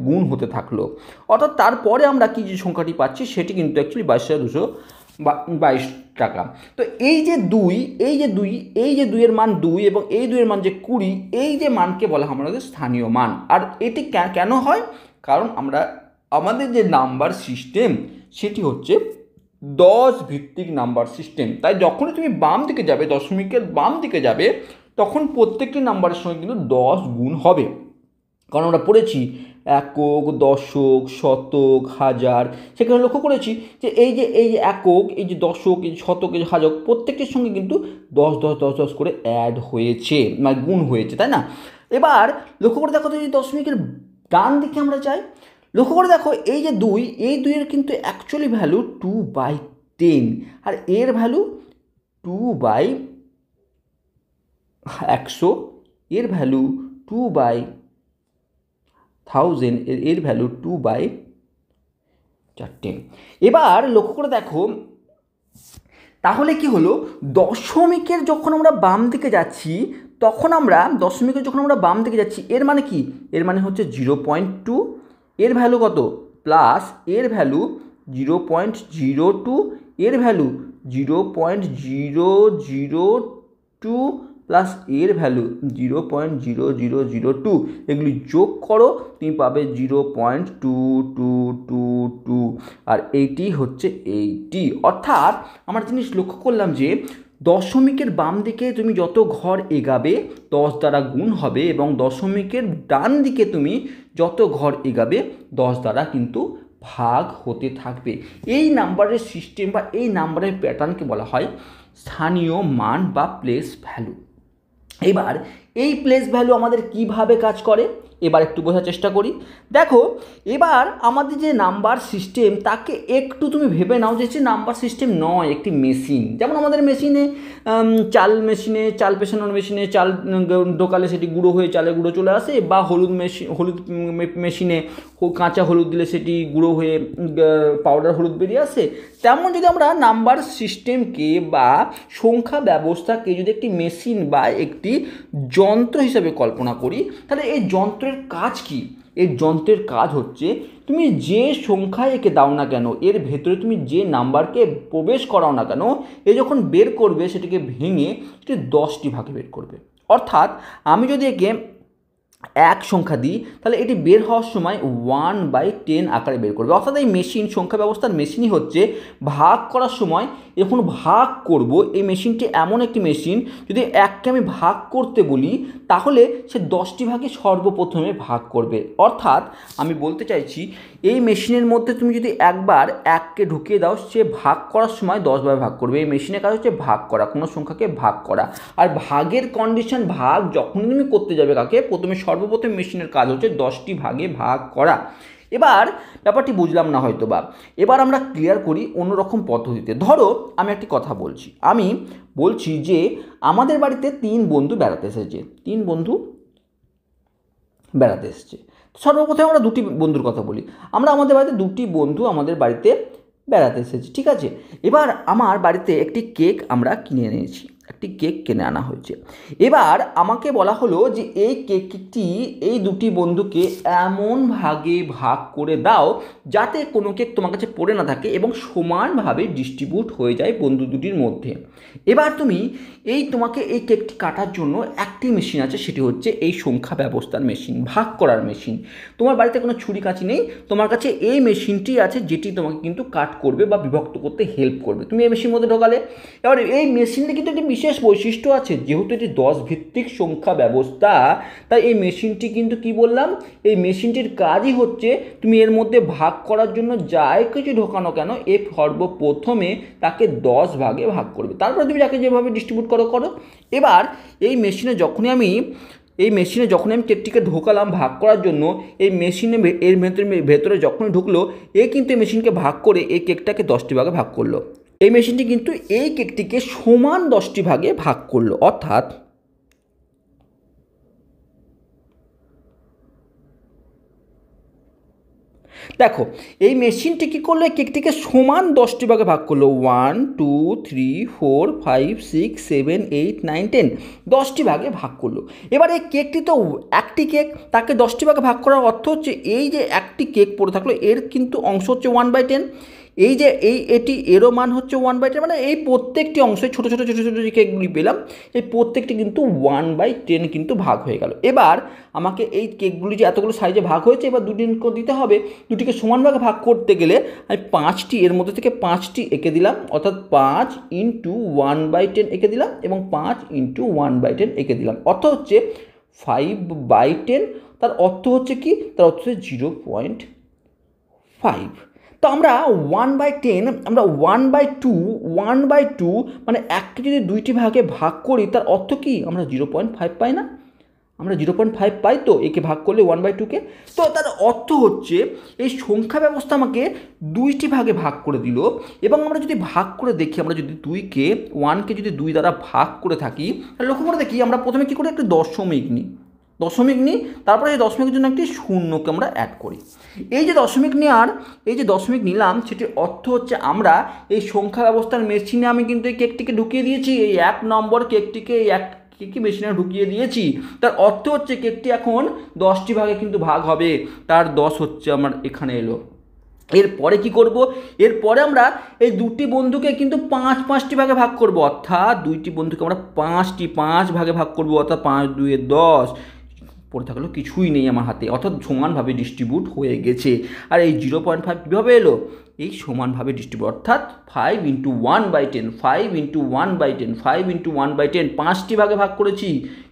গুণ হতে থাকলো। অর্থাৎ তারপরে আমরা কি যে সংখ্যাটি পাচ্ছি সেটি কিন্তু অ্যাকচুয়ালি 22,222 টাকা। তো এই যে দুইয়ের মান 2 এবং এই দুইয়ের মান যে 20, এই যে মানকে বলা হয় আমাদের স্থানীয় মান। আর এটি কেন হয়? কারণ আমাদের যে নাম্বার সিস্টেম সেটি হচ্ছে 10 ভিত্তিক নাম্বার সিস্টেম। তাই যখনই তুমি বাম দিকে যাবে, দশমিকের বাম দিকে যাবে, তখন প্রত্যেকটি নাম্বারের সঙ্গে কিন্তু 10 গুণ হবে। কারণ আমরা পড়েছি একক, দশক, শতক, হাজার। সেখানে লক্ষ্য করেছি যে এই যে একক, এই যে দশক, এই যে শতক, এই যে হাজার, প্রত্যেকটির সঙ্গে কিন্তু 10 10 10 10 করে অ্যাড হয়েছে, মানে গুণ হয়েছে, তাই না? এবার লক্ষ্য করে দেখো তো এই দশমিকের ডান দিকে আমরা যাই, লক্ষ্য করে দেখো এই যে 2, এই 2-এর কিন্তু অ্যাকচুয়ালি ভ্যালু 2/10, আর এর ভ্যালু 2/100, এর ভ্যালু 2/1000, এর ভ্যালু 2/4। এবার লক্ষ্য করে দেখো তাহলে কি হলো, দশমিকের যখন আমরা বাম দিকে যাচ্ছি এর মানে কি? এর মানে হচ্ছে 0.2, এর ভ্যালু কত? প্লাস এর ভ্যালু 0.02, এর ভ্যালু 0.0002, প্লাস এর ভ্যালু 0.0002। এগুলি যোগ করো, তুমি পাবে 0.2222, আর এইটি হচ্ছে 80। অর্থাৎ আমরা জিনিস লক্ষ্য করলাম যে দশমিকের বাম দিকে তুমি যত ঘর এগাবে 10 দ্বারা গুণ হবে, এবং দশমিকের ডান দিকে তুমি যত ঘর এগাবে 10 দ্বারা কিন্তু ভাগ হতে থাকবে। এই নাম্বারের সিস্টেম বা এই নাম্বারের প্যাটার্নকে বলা হয় স্থানীয় মান বা প্লেস ভ্যালু। এবার এই প্লেস ভ্যালু আমাদের কিভাবে কাজ করে এবার একটু বোঝার চেষ্টা করি। দেখো এবার আমাদের যে নাম্বার সিস্টেম তাকে একটু তুমি ভেবে নাও যে নাম্বার সিস্টেম নয়, একটি মেশিন। যেমন আমাদের মেশিনে চাল পেছানোর মেশিনে চাল ঢোকালে সেটি গুঁড়ো হয়ে চালে গুঁড়ো চলে আসে, বা হলুদ মেশিনে কাঁচা হলুদ দিলে সেটি গুঁড়ো হয়ে পাউডার হলুদ বেরিয়ে আসে। তেমন যদি আমরা নাম্বার সিস্টেমকে বা সংখ্যা ব্যবস্থাকে যদি একটি মেশিন বা একটি যন্ত্র হিসাবে কল্পনা করি, তাহলে এই যন্ত্রের কাজ কি? এই যন্ত্রের কাজ হচ্ছে তুমি যে সংখ্যায় একে দাও না কেন, এর ভেতরে তুমি যে নাম্বারকে প্রবেশ করাও না কেন, এ যখন বের করবে সেটিকে ভেঙে সেটি 10টি ভাগে বের করবে। অর্থাৎ আমি যদি একে 1 সংখ্যা দিই তাহলে এটি বের হওয়ার সময় 1/10 আকারে বের করবে। অর্থাৎ এই মেশিন, সংখ্যা ব্যবস্থার মেশিনই হচ্ছে ভাগ করার সময় যখন ভাগ করব, এই মেশিনটি এমন একটি মেশিন, যদি 1কে আমি ভাগ করতে বলি তাহলে সে 10টি ভাগে সর্বপ্রথমে ভাগ করবে। অর্থাৎ আমি বলতে চাইছি এই মেশিনের মধ্যে তুমি যদি একবার 1কে ঢুকিয়ে দাও, সে ভাগ করার সময় 10 ভাগে ভাগ করবে। এই মেশিনের কাজ হচ্ছে ভাগ করা, কোনো সংখ্যাকে ভাগ করা। আর ভাগের কন্ডিশন, ভাগ যখন তুমি করতে যাবে কাকে, সর্বপ্রথম মেশিনের কাজ হচ্ছে 10টি ভাগে ভাগ করা। এবার ব্যাপারটি বুঝলাম না হয়তো বা, এবার আমরা ক্লিয়ার করি অন্যরকম পদ্ধতিতে। ধরো আমি একটি কথা বলছি যে আমাদের বাড়িতে 3 বন্ধু বেড়াতে এসেছে। সর্বপ্রথমে আমরা 2টি বন্ধুর কথা বলি। আমাদের বাড়িতে 2টি বন্ধু আমাদের বাড়িতে বেড়াতে এসেছে, ঠিক আছে। এবার আমার বাড়িতে একটি কেক আমরা কিনে এনেছি। একটি কেক কিনে আনা হয়েছে। এবার আমাকে বলা হলো যে এই কেকটি এই দুটি বন্ধুকে এমন ভাগে ভাগ করে দাও যাতে কোনো কেক তোমার কাছে পড়ে না থাকে এবং সমানভাবে ডিস্ট্রিবিউট হয়ে যায় বন্ধু দুটির মধ্যে। এবার তুমি তোমাকে এই কেকটি কাটার জন্য একটি মেশিন আছে, সেটি হচ্ছে এই সংখ্যা ব্যবস্থার মেশিন, ভাগ করার মেশিন। তোমার বাড়িতে কোনো ছুরি কাঁচি নেই, তোমার কাছে এই মেশিনটি আছে যেটি তোমাকে কিন্তু কাট করবে বা বিভক্ত করতে হেল্প করবে। তুমি এই মেশিনের মধ্যে ঢোকালে। এবার এই মেশিনটি কিন্তু একটি বিশেষ বৈশিষ্ট্য আছে, যেহেতু এটি 10 ভিত্তিক সংখ্যা ব্যবস্থা, তাই এই মেশিনটি কিন্তু কি বললাম, এই মেশিনটির কাজই হচ্ছে তুমি এর মধ্যে ভাগ করার জন্য যাই কিছু ঢোকানো কেন সর্বপ্রথমে তাকে 10 ভাগে ভাগ করবে, তারপরে তুমি যাকে যেভাবে ডিস্ট্রিবিউট করো। এবার এই মেশিনে যখনই আমি কেকটিকে ঢোকালাম ভাগ করার জন্য, এই মেশিনে এর ভেতরে যখনই ঢুকলো কিন্তু এই মেশিনকে ভাগ করে এই কেকটাকে 10টি ভাগে ভাগ করলো। এই মেশিনটি কিন্তু এই কেকটিকে সমান 10টি ভাগে ভাগ করলো, অর্থাৎ দেখো এই মেশিনটি কী করলো, কেকটিকে সমান 10টি ভাগে ভাগ করলো। 1 2 3 4 5 6 7 8 9 10, 10টি ভাগে ভাগ করলো। এবার এই কেকটি তো একটি কেক, তাকে 10টি ভাগে ভাগ করার অর্থ হচ্ছে এই যে একটি কেক পড়ে থাকলো এর কিন্তু অংশ হচ্ছে 1/10, এই যে এটি এরও মান হচ্ছে 1/10, মানে এই প্রত্যেকটি অংশে ছোটো ছোটো যে কেকগুলি পেলাম এই প্রত্যেকটি কিন্তু 1/10 কিন্তু ভাগ হয়ে গেল। এবার আমাকে এই কেকগুলি যে এতগুলো সাইজে ভাগ হয়েছে এবার দুটি দিতে হবে। দুটিকে সমানভাবে ভাগ করতে গেলে আমি 5টি এর মধ্যে থেকে 5টি এঁকে দিলাম, অর্থাৎ 5 × 1/10 এঁকে দিলাম এবং 5 × 1/10 এঁকে দিলাম, অর্থ হচ্ছে 5/10। তার অর্থ হচ্ছে কি, তার অর্থ হচ্ছে 0.5। তো আমরা 1/10 আমরা 1/2 মানে একটি যদি 2টি ভাগে ভাগ করি তার অর্থ কি, আমরা 0.5 পাই না? আমরা 0.5 পাই তো একে ভাগ করলে 1/2কে। তো তার অর্থ হচ্ছে এই সংখ্যা ব্যবস্থা আমাকে 2টি ভাগে ভাগ করে দিল। এবং আমরা যদি ভাগ করে দেখি, আমরা যদি 1কে যদি 2 দ্বারা ভাগ করে থাকি, তাহলে লক্ষ্য করে দেখি আমরা প্রথমে কী করি, একটি দশমিক নিই, তারপরে এই দশমিকের জন্য একটি শূন্যকে আমরা অ্যাড করি। এই যে দশমিক নিলাম সেটির অর্থ হচ্ছে আমরা এই সংখ্যা ব্যবস্থার মেশিনে আমি কিন্তু এই কেকটিকে ঢুকিয়ে দিয়েছি, এই 1 নম্বর কেকটিকে এই কেকটি মেশিনে ঢুকিয়ে দিয়েছি। তার অর্থ হচ্ছে কেকটি এখন 10টি ভাগে কিন্তু ভাগ হবে, তার 10 হচ্ছে আমার এখানে এলো। এরপরে কি করব, এরপরে আমরা এই দুটি বন্ধুকে কিন্তু 5টি ভাগে ভাগ করব, অর্থাৎ দুইটি বন্ধুকে আমরা 5 ভাগে ভাগ করব, অর্থাৎ 5 × 2 = 10। পড়ে থাকলো কিছুই নেই আমার হাতে, অর্থাৎ সমানভাবে ডিস্ট্রিবিউট হয়ে গেছে। আর এই 0.5 কীভাবে এলো, এই সমানভাবে ডিস্ট্রিবিউট, অর্থাৎ 5 × 1/10 5 × 1/10 5টি ভাগে ভাগ করেছি।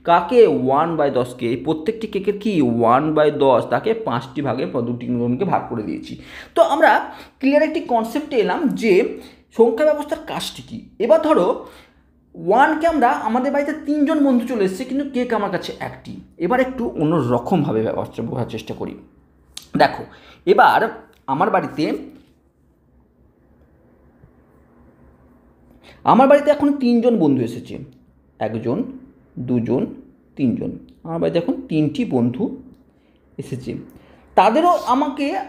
কাকে? 1/10কে। এই প্রত্যেকটি কেকের কি 1/10, তাকে 5টি ভাগে দুটি ভাগ করে দিয়েছি। তো আমরা ক্লিয়ার একটি কনসেপ্টে এলাম যে সংখ্যা ব্যবস্থার কাজটি কী। এবার ধরো 1কে আমরা, আমাদের বাড়িতে 3 জন বন্ধু চলে এসেছে কিন্তু কেক আমার কাছে একটি। এবার একটু অন্যরকমভাবে বোঝার চেষ্টা করি। দেখো এবার আমার বাড়িতে এখন 3 জন বন্ধু এসেছে, 1 জন 2 জন 3 জন। আমার বাড়িতে এখন 3টি বন্ধু এসেছে, তাদেরও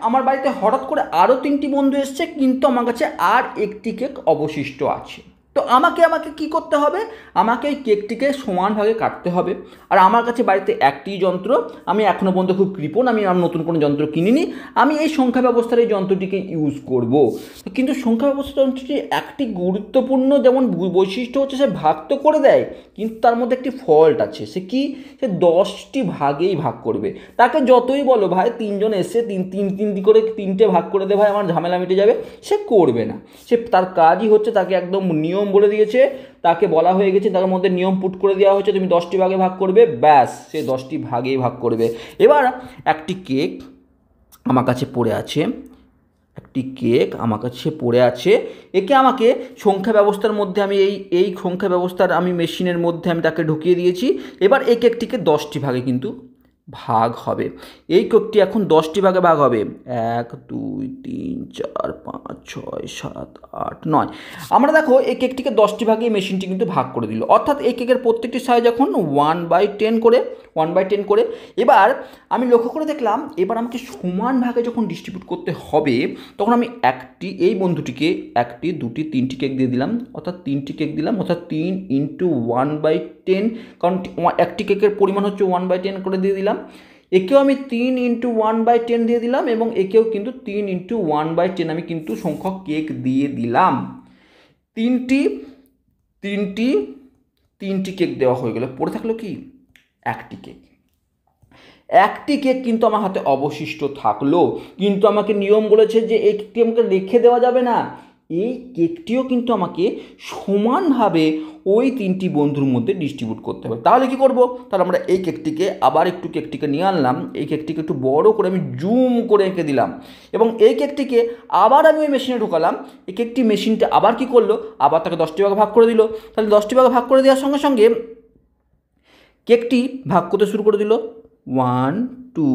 আমার বাড়িতে হঠাৎ করে আরও 3টি বন্ধু এসছে, কিন্তু আমার কাছে আর একটি কেক অবশিষ্ট আছে। তো আমাকে কি করতে হবে, আমাকে এই কেকটিকে সমানভাবে কাটতে হবে। আর আমার কাছে বাড়িতে একটি যন্ত্র, আমি এখনও পর্যন্ত খুব কৃপণ, আমি আর নতুন কোনো যন্ত্র কিনিনি, আমি এই সংখ্যা ব্যবস্থার এই যন্ত্রটিকে ইউজ করব। কিন্তু সংখ্যা ব্যবস্থা যন্ত্রটি একটি গুরুত্বপূর্ণ যেমন বৈশিষ্ট্য হচ্ছে সে ভাগ তো করে দেয়, কিন্তু তার মধ্যে একটি ফল্ট আছে। সে 10টি ভাগেই ভাগ করবে। তাকে যতই বলো ভাই 3 জন এসে তিন করে 3টে ভাগ করে দে ভাই, আমার ঝামেলা মিটে যাবে, সে করবে না। তার কাজই হচ্ছে, তাকে একদম নিয়ম বলে দিয়েছে, তাকে বলা হয়ে গেছে, তার মধ্যে নিয়ম পুট করে দেওয়া হয়েছে, তুমি 10টি ভাগে ভাগ করবে, ব্যাস সে 10টি ভাগেই ভাগ করবে। এবার একটি কেক আমার কাছে পড়ে আছে, একে আমাকে সংখ্যা ব্যবস্থার মধ্যে আমি এই সংখ্যা ব্যবস্থার আমি মেশিনের মধ্যে আমি তাকে ঢুকিয়ে দিয়েছি। এবার এই কেকটিকে 10টি ভাগে কিন্তু ভাগ হবে। এই কেকটি এখন 10টি ভাগে ভাগ হবে, 1 2 3 4 5 6 7 8 9। আমরা দেখো এই কেকটিকে 10টি ভাগে এই মেশিনটি কিন্তু ভাগ করে দিল, অর্থাৎ এই কেকের প্রত্যেকটি সাইজ এখন 1/10 করে 1/10 করে। এবার আমি লক্ষ্য করে দেখলাম এবার আমাকে সমান ভাগে যখন ডিস্ট্রিবিউট করতে হবে তখন আমি এই বন্ধুটিকে 1টি 2টি 3টি কেক দিয়ে দিলাম, অর্থাৎ 3টি কেক দিলাম, অর্থাৎ 3 × 1/10, কারণ একটি কেকের পরিমাণ হচ্ছে 1/10 করে দিয়ে দিলাম। একেও আমি 3 × 1/10 দিয়ে দিলাম এবং একেও কিন্তু 3 × 1/10 আমি কিন্তু সংখ্যক কেক দিয়ে দিলাম। তিনটি কেক দেওয়া হয়ে গেল, পড়ে থাকলো কি একটি কেক কিন্তু আমার হাতে অবশিষ্ট থাকলো, কিন্তু আমাকে নিয়ম বলেছে যে এই কেকটি আমাকে রেখে দেওয়া যাবে না, এই কেকটিও কিন্তু আমাকে সমানভাবে ওই 3টি বন্ধুর মধ্যে ডিস্ট্রিবিউট করতে হবে। তাহলে কি করব, তাহলে আমরা এই কেকটিকে নিয়ে আনলাম, এই কেকটিকে একটু বড় করে আমি জুম করে এঁকে দিলাম এবং এই কেকটিকে আবার আমি ওই মেশিনে ঢোকালাম। এই মেশিনটা আবার কি করলো, আবার তাকে 10টি ভাগে ভাগ করে দিল। তাহলে 10টি ভাগে ভাগ করে দেওয়ার সঙ্গে সঙ্গে কেকটি ভাগ করতে শুরু করে দিল। 1 2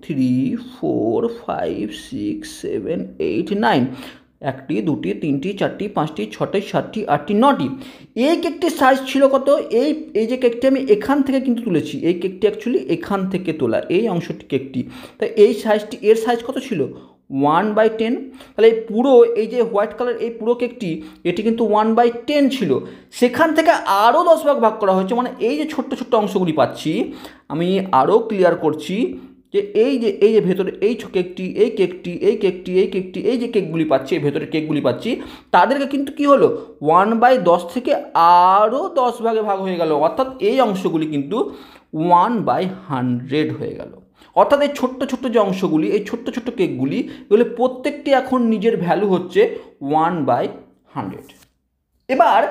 3 4 5 6 7 8 9, 1টি 2টি 3টি 4টি 5টি 6টি 7টি 8টি 9টি। এই কেকটির সাইজ ছিল কত, এই যে কেকটি আমি এখান থেকে কিন্তু তুলেছি, এই কেকটি অ্যাকচুয়ালি এখান থেকে তোলা, এই অংশটি কেকটি, তাই এর সাইজ কত ছিল 1/10। তাহলে এই যে হোয়াইট কালার এই পুরো কেকটি এটি কিন্তু 1/10 ছিল, সেখান থেকে আরও 10 ভাগ করা হয়েছে, মানে এই যে ছোট্ট ছোট্ট অংশগুলি পাচ্ছি, আমি আরও ক্লিয়ার করছি যে এই যে ভেতরে এই কেকটি এই যে কেকগুলি পাচ্ছি, এই ভেতরে কেকগুলি পাচ্ছি, তাদেরকে কিন্তু কি হলো 1/10 থেকে আরও 10 ভাগে ভাগ হয়ে গেল, অর্থাৎ এই অংশগুলি কিন্তু 1/100 হয়ে গেল। অর্থাৎ এই ছোট্ট ছোট্ট যে অংশগুলি, এই ছোট্ট ছোট্ট কেকগুলি, এগুলো প্রত্যেকটি এখন নিজের ভ্যালু হচ্ছে 1/100। এবার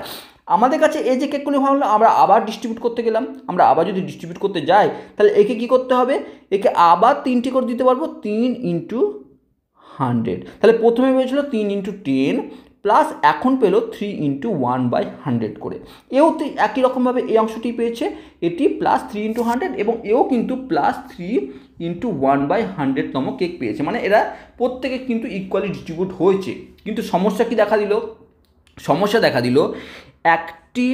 আমাদের কাছে এই যে কেকগুলি ভালো, আমরা আবার ডিস্ট্রিবিউট করতে গেলাম, আমরা আবার যদি ডিস্ট্রিবিউট করতে যাই তাহলে একে কি করতে হবে, একে আবার 3টি করে দিতে পারবো, 3 × 100। তাহলে প্রথমে পেয়েছিল 3 × 10 প্লাস এখন পেলো 3 × 1/100 করে। এও একই রকমভাবে এই অংশটি পেয়েছে, এটি প্লাস 3 × 100 এবং এও কিন্তু প্লাস 3 × 1/100তম কেক পেয়েছে, মানে এরা প্রত্যেকে কিন্তু ইকুয়ালি ডিস্ট্রিবিউট হয়েছে। কিন্তু সমস্যা দেখা দিল 1টি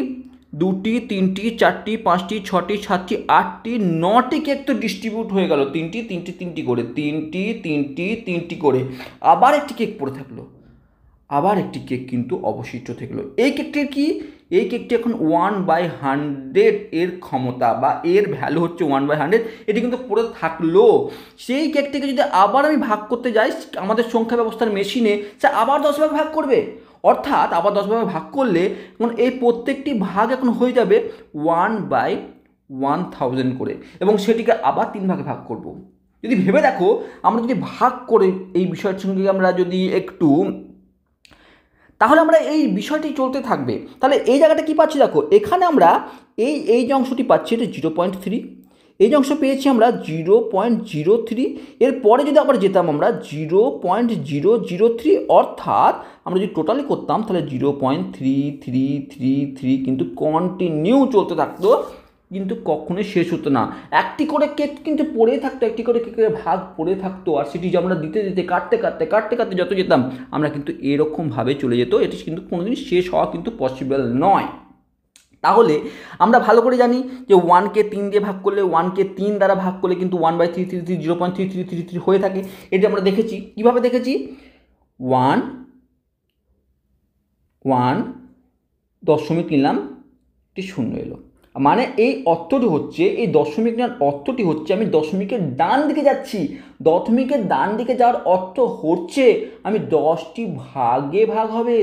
2টি 3টি 4টি 5টি 6টি 7টি 8টি 9টি কেক তো ডিস্ট্রিবিউট হয়ে গেল, 3টি করে, আবার একটি কেক পড়ে থাকলো, আবার একটি কেক কিন্তু অবশিষ্ট থাকলো। এই কেকটি এখন 1/100 এর ক্ষমতা বা এর ভ্যালু হচ্ছে 1/100, এটি কিন্তু পড়ে থাকলো। সেই কেকটিকে যদি আবার আমি ভাগ করতে যাই আমাদের সংখ্যা ব্যবস্থার মেশিনে, সে আবার 10 ভাগ করবে, অর্থাৎ আবার 10 ভাগে ভাগ করলে এখন এই প্রত্যেকটি ভাগ এখন হয়ে যাবে 1/1000 করে এবং সেটিকে আবার 3 ভাগে ভাগ করব। যদি ভেবে দেখো, আমরা যদি ভাগ করে এই বিষয়টির সঙ্গে আমরা যদি একটু, তাহলে আমরা এই বিষয়টি চলতে থাকবে। তাহলে এই জায়গাটা কি পাচ্ছি দেখো, এখানে আমরা এই যে অংশটি পাচ্ছি এটা 0.3, এই যে অংশ পেয়েছি আমরা 0.03, এরপরে যদি আবার যেতাম আমরা 0.003, অর্থাৎ আমরা যদি টোটালি করতাম তাহলে 0.3333 কিন্তু কন্টিনিউ চলতে থাকতো, কিন্তু কখনোই শেষ হতো না। একটি করে কেক কিন্তু পড়েই থাকতো, একটি করে কেকের ভাগ পড়ে থাকতো, আর সেটি যে আমরা দিতে কাটতে যত যেতাম আমরা কিন্তু এরকমভাবে চলে যেত, এটি কিন্তু কোনোদিন শেষ হওয়া কিন্তু পসিবল নয়। তাহলে আমরা ভালো করে জানি যে 1কে 3 দিয়ে ভাগ করলে, 1কে 3 দ্বারা ভাগ করলে কিন্তু 1/333 0.3333 হয়ে থাকে। এটি আমরা দেখেছি, কীভাবে দেখেছি, 1 দশমিক নিলাম, একটি শূন্য এলো, মানে এই অর্থটি হচ্ছে, এই দশমিক নেওয়ার অর্থটি হচ্ছে আমি দশমিকের ডান দিকে যাচ্ছি। দশমিকের ডান দিকে যাওয়ার অর্থ হচ্ছে আমি 10টি ভাগে ভাগ হবে,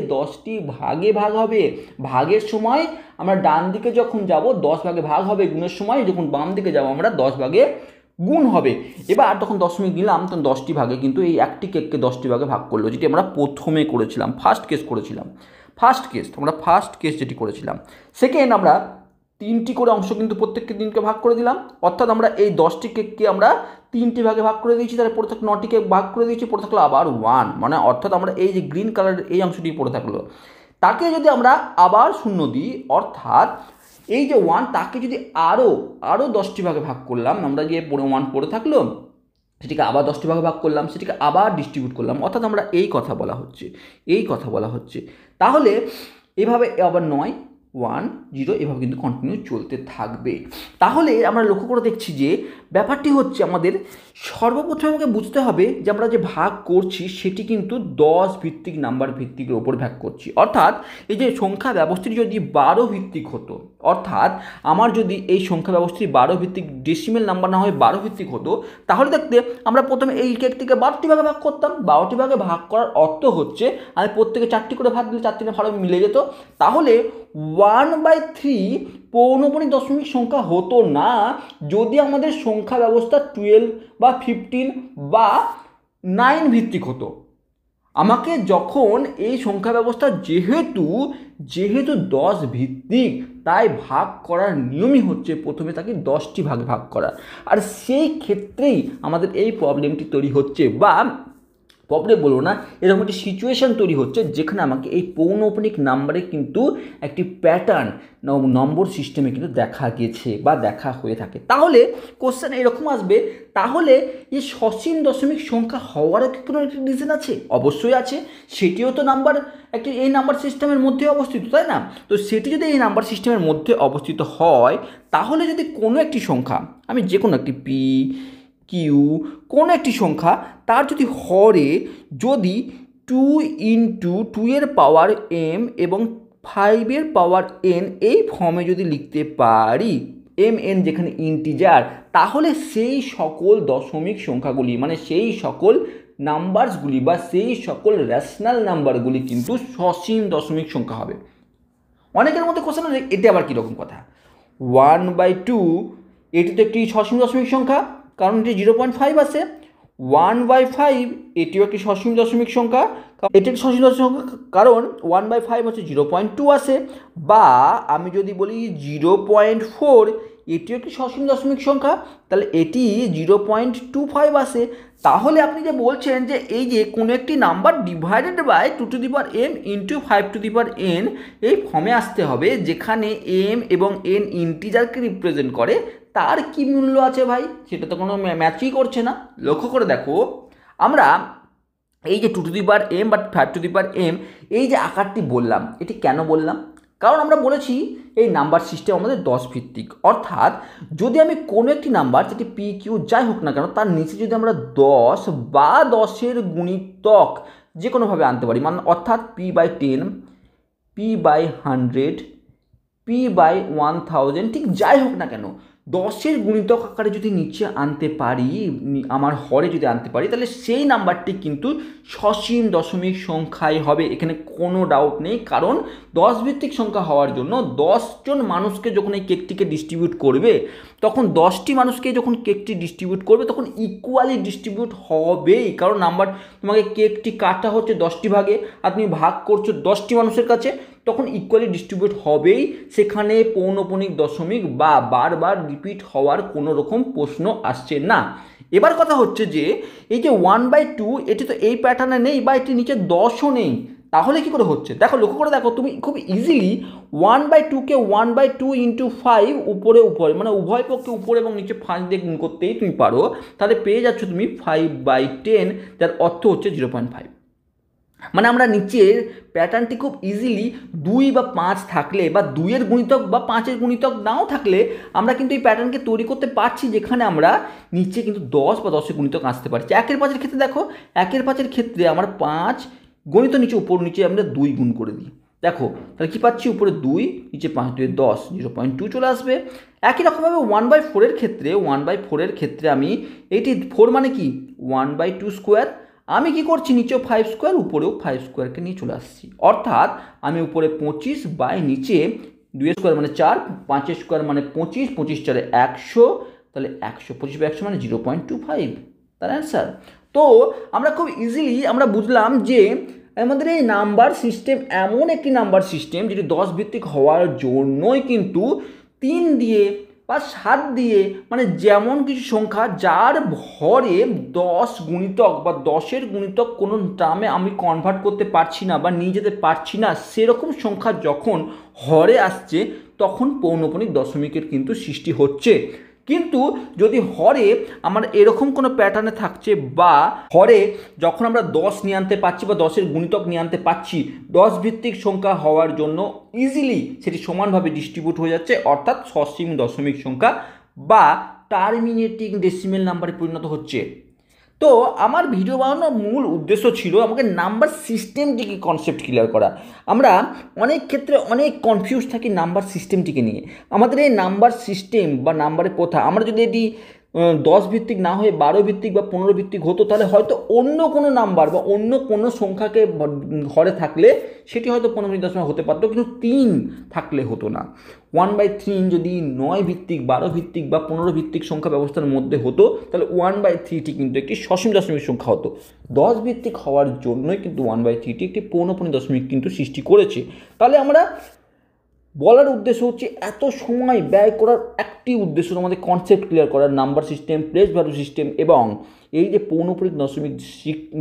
ভাগের সময় আমরা ডান দিকে যখন যাব 10 ভাগে ভাগ হবে, গুণের সময় যখন বাম দিকে যাব আমরা 10 ভাগে গুণ হবে। এবার তখন দশমিক নিলাম, তখন 10টি ভাগে কিন্তু এই একটি কেককে 10টি ভাগে ভাগ করলো, যেটি আমরা প্রথমে করেছিলাম, ফার্স্ট কেস যেটি করেছিলাম। সেকেন্ড, আমরা 3টি করে অংশ কিন্তু প্রত্যেকটি দিনকে ভাগ করে দিলাম, অর্থাৎ আমরা এই 10টি কেককে আমরা 3টি ভাগে ভাগ করে দিয়েছি, তাহলে পড়ে থাকলো 9টি কেক ভাগ করে দিয়েছি, পড়ে থাকলো আবার 1, মানে অর্থাৎ আমরা এই যে গ্রিন কালারের এই অংশটি পড়ে থাকলো, তাকে যদি আমরা আবার 0 দিই, অর্থাৎ এই যে 1 তাকে যদি আরও 10টি ভাগে ভাগ করলাম, আমরা যে 1 পড়ে থাকলো সেটিকে আবার 10টি ভাগে ভাগ করলাম, সেটিকে আবার ডিস্ট্রিবিউট করলাম, অর্থাৎ আমরা এই কথা বলা হচ্ছে। তাহলে এভাবে আবার 9 10 এভাবে কিন্তু কন্টিনিউ চলতে থাকবে। তাহলে আমরা লক্ষ্য করে দেখছি যে ব্যাপারটি হচ্ছে আমাদের সর্বপ্রথমে আমাকে বুঝতে হবে যে আমরা যে ভাগ করছি সেটি কিন্তু 10 ভিত্তিক নাম্বার ভিত্তিকের ওপর ভাগ করছি। অর্থাৎ এই যে সংখ্যা ব্যবস্থাটি যদি 12 ভিত্তিক হতো, অর্থাৎ আমার যদি এই সংখ্যা ব্যবস্থাটি 12 ভিত্তিক ডেসিমেল নাম্বার না হয় 12 ভিত্তিক হতো, তাহলে দেখতে আমরা প্রথমে এই কেকটিকে 12টি ভাগে ভাগ করতাম। 12টি ভাগে ভাগ করার অর্থ হচ্ছে আমি প্রত্যেকে 4টি করে ভাগ দিলে 4টি ভালো মিলে যেত। তাহলে 1/3 পৌনঃপুনিক দশমিক সংখ্যা হতো না যদি আমাদের সংখ্যা ব্যবস্থা 12 বা 15 বা 9 ভিত্তিক হতো। আমাকে যখন এই সংখ্যা ব্যবস্থা যেহেতু 10 ভিত্তিক, তাই ভাগ করার নিয়মই হচ্ছে প্রথমে তাকে 10টি ভাগে ভাগ করা। আর সেই ক্ষেত্রেই আমাদের এই প্রবলেমটি তৈরি হচ্ছে, বা প্রবলেম বলবো না, এরকম একটি সিচুয়েশান তৈরি হচ্ছে যেখানে আমাকে এই পৌনঃপুনিক নাম্বারে কিন্তু একটি প্যাটার্ন নম্বর সিস্টেমে কিন্তু দেখা গেছে বা দেখা হয়ে থাকে। তাহলে কোশ্চেন এরকম আসবে, তাহলে এই সসীম দশমিক সংখ্যা হওয়ারও কি কোনো একটি রিজন আছে? অবশ্যই আছে, সেটিও তো নাম্বার একটি এই নাম্বার সিস্টেমের মধ্যে অবস্থিত, তাই না? তো সেটি যদি এই নাম্বার সিস্টেমের মধ্যে অবস্থিত হয়, তাহলে যদি কোনো একটি সংখ্যা, আমি যে কোনো একটি পি কিউ কোনো একটি সংখ্যা, তার যদি হরে যদি 2 এর পাওয়ার m এবং 5 এর পাওয়ার n এই ফর্মে যদি লিখতে পারি, mn যেখানে ইন্টিজার, তাহলে সেই সকল দশমিক সংখ্যাগুলি, মানে সেই সকল নাম্বারসগুলি বা সেই সকল রেশনাল নাম্বারগুলি কিন্তু সসীম দশমিক সংখ্যা হবে। অনেকের মধ্যে কোশ্চেন, এটা আবার কীরকম কথা? 1/2 এটি তো একটি সসীম দশমিক সংখ্যা, কারণ এটি 0.5 আছে। 1/5 এটিও একটি সসীম দশমিক সংখ্যা, এটি একটি সসীম দশমিক সংখ্যা, কারণ 1/5 হচ্ছে 0.2 আছে। বা আমি যদি বলি 0.4 এটিও একটি সসীম দশমিক সংখ্যা, তাহলে এটি 0.25 আসে। তাহলে আপনি যে বলছেন যে এই যে কোনো একটি number divided by 2m into 5n এই ফর্মে আসতে হবে, যেখানে m এবং n ইন্টিজারকে রিপ্রেজেন্ট করে, তার কি মূল্য আছে ভাই? সেটা তো কোনো ম্যাচই করছে না। লক্ষ্য করে দেখো, আমরা এই যে 2m বা 5m এই যে আকারটি বললাম, এটি কেন বললাম? কারণ আমরা বলেছি এই নাম্বার সিস্টেম আমাদের 10 ভিত্তিক। অর্থাৎ যদি আমি কোনো একটি নাম্বার, যেটি পি কিউ যাই হোক না কেন, তার নিচে যদি আমরা 10 বা 10-এর গুণিতক যে কোনোভাবে আনতে পারি, মানে অর্থাৎ p/10, p/100, p/1000, ঠিক যাই হোক না কেন, 10-এর গুণিতক আকারে যদি নিচে আনতে পারি, আমার হরে যদি আনতে পারি, তাহলে সেই নাম্বারটি কিন্তু সসীম দশমিক সংখ্যাই হবে। এখানে কোনো ডাউট নেই, কারণ 10 ভিত্তিক সংখ্যা হওয়ার জন্য 10 জন মানুষকে যখন এই কেকটিকে ডিস্ট্রিবিউট করবে, তখন 10টি মানুষকে যখন কেকটি ডিস্ট্রিবিউট করবে, তখন ইকুয়ালি ডিস্ট্রিবিউট হবেই। কারণ নাম্বার, তোমাকে কেকটি কাটা হচ্ছে 10টি ভাগে, আর তুমি ভাগ করছো 10টি মানুষের কাছে, তখন ইকুয়ালি ডিস্ট্রিবিউট হবেই। সেখানে পৌনঃপুনিক দশমিক বা বারবার রিপিট হওয়ার কোনো রকম প্রশ্ন আসছে না। এবার কথা হচ্ছে যে এই যে 1/2 এটি তো এই প্যাটার্নে নেই, বা এটি নিচে 10ও নেই, তাহলে কি করে হচ্ছে? দেখো, লক্ষ্য করে দেখো, তুমি খুব ইজিলি 1/2কে 1/2 ইন্টু 5 উপরে মানে উভয় পক্ষে উপরে এবং নিচে 5 দিয়ে গুণ করতেই তুমি পারো, তাহলে পেয়ে যাচ্ছ তুমি 5/10, যার অর্থ হচ্ছে 0.5। মানে আমরা নিচের প্যাটার্নটি খুব ইজিলি 2 বা 5 থাকলে, বা 2-এর গুণিতক বা 5-এর গুণিতক নাও থাকলে, আমরা কিন্তু এই প্যাটার্নকে তৈরি করতে পারছি, যেখানে আমরা নিচে কিন্তু 10 বা 10-এর গুণিতক আসতে পারছি। 1-এর 5-এর ক্ষেত্রে দেখো, 1-এর 5-এর ক্ষেত্রে আমরা 5 গণিত নিচে উপর নিচে আমরা 2 গুণ করে দিই। দেখো তাহলে কী পাচ্ছি, উপরে 2, নিচে 5, 2 10, 0.2 চলে আসবে। একই রকমভাবে 1/4-এর ক্ষেত্রে আমি এইটি 4 মানে কি 1/2 স্কোয়ার, আমি কি করছি, নিচেও 5 স্কোয়ার, উপরেও 5 স্কোয়ারকে নিয়ে চলে আসছি। অর্থাৎ আমি উপরে 25 বাই নিচে 2 স্কোয়ার মানে 4, 5 স্কোয়ার মানে 25, 25 4 100, তাহলে 100, 25/100 মানে 0.25, তার অ্যান্সার। তো আমরা খুব ইজিলি আমরা বুঝলাম যে আমাদের এই নাম্বার সিস্টেম এমন একটি নাম্বার সিস্টেম যেটি 10 ভিত্তিক হওয়ার জন্যই কিন্তু 3 দিয়ে বা 7 দিয়ে, মানে যেমন কিছু সংখ্যা যার হরে 10 গুণিতক বা 10-এর গুণিতক কোনো টার্মে আমি কনভার্ট করতে পারছি না বা নিয়ে যেতে পারছি না, সেরকম সংখ্যা যখন হরে আসছে, তখন পৌনঃপুনিক দশমিকের কিন্তু সৃষ্টি হচ্ছে। কিন্তু যদি হরে আমার এরকম কোনো প্যাটার্নে থাকছে, বা হরে যখন আমরা 10 নিয়ে আনতে পারছি বা 10-এর গুণিতক নিয়ে আনতে পারছি, 10 ভিত্তিক সংখ্যা হওয়ার জন্য ইজিলি সেটি সমানভাবে ডিস্ট্রিবিউট হয়ে যাচ্ছে, অর্থাৎ সসীম দশমিক সংখ্যা বা টার্মিনেটিং ডেসিমেল নাম্বারে পরিণত হচ্ছে। তো আমার ভিডিও বানানোর মূল উদ্দেশ্য ছিল আমাকে নাম্বার সিস্টেমটিকে কনসেপ্ট ক্লিয়ার করা। আমরা অনেক ক্ষেত্রে অনেক কনফিউজ থাকি নাম্বার সিস্টেমটিকে নিয়ে। আমাদের এই নাম্বার সিস্টেম বা নাম্বারের প্রথা, আমরা যদি এটি 10 ভিত্তিক না হয়ে 12 ভিত্তিক বা 15 ভিত্তিক হতো, তাহলে হয়তো অন্য কোনো নাম্বার বা অন্য কোনো সংখ্যাকে হরে থাকলে সেটি হয়তো 15 হতে পারতো, কিন্তু 3 থাকলে হতো না। 1/3 যদি 9 ভিত্তিক, 12 ভিত্তিক বা 15 ভিত্তিক সংখ্যা ব্যবস্থার মধ্যে হতো, তাহলে 1/3টি কিন্তু একটি সসীম দশমিক সংখ্যা হতো। 10 ভিত্তিক হওয়ার জন্যই কিন্তু 1/3টি একটি পৌনঃপুনিক দশমিক কিন্তু সৃষ্টি করেছে। তাহলে আমরা বলার উদ্দেশ্য হচ্ছে, এত সময় ব্যয় করার একটি উদ্দেশ্য আমাদের কনসেপ্ট ক্লিয়ার করার, number system, place value system, এবং এই যে পৌনঃপুনিক দশমিক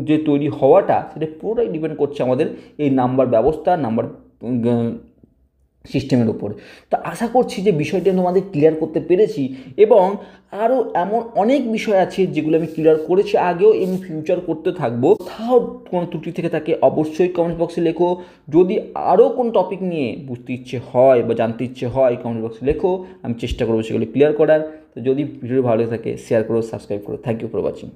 যে তৈরি হওয়াটা, সেটা পুরোটাই ডিপেন্ড করছে আমাদের এই নাম্বার ব্যবস্থা, নাম্বার সিস্টেমের উপর। তো আশা করছি যে বিষয়টি তোমাদের ক্লিয়ার করতে পেরেছি, এবং আরও এমন অনেক বিষয় আছে যেগুলো আমি ক্লিয়ার করেছি আগেও এবং ফিউচার করতে থাকবো। কোথাও কোনো ত্রুটি থেকে থাকে অবশ্যই কমেন্ট বক্সে লেখো। যদি আরও কোনো টপিক নিয়ে বুঝতে ইচ্ছে হয় বা জানতে ইচ্ছে হয়, কমেন্ট বক্সে লেখো, আমি চেষ্টা করবো সেগুলো ক্লিয়ার করার। তো যদি ভিডিও ভালো লাগে থাকে শেয়ার করো, সাবস্ক্রাইব করো। Thank you for watching.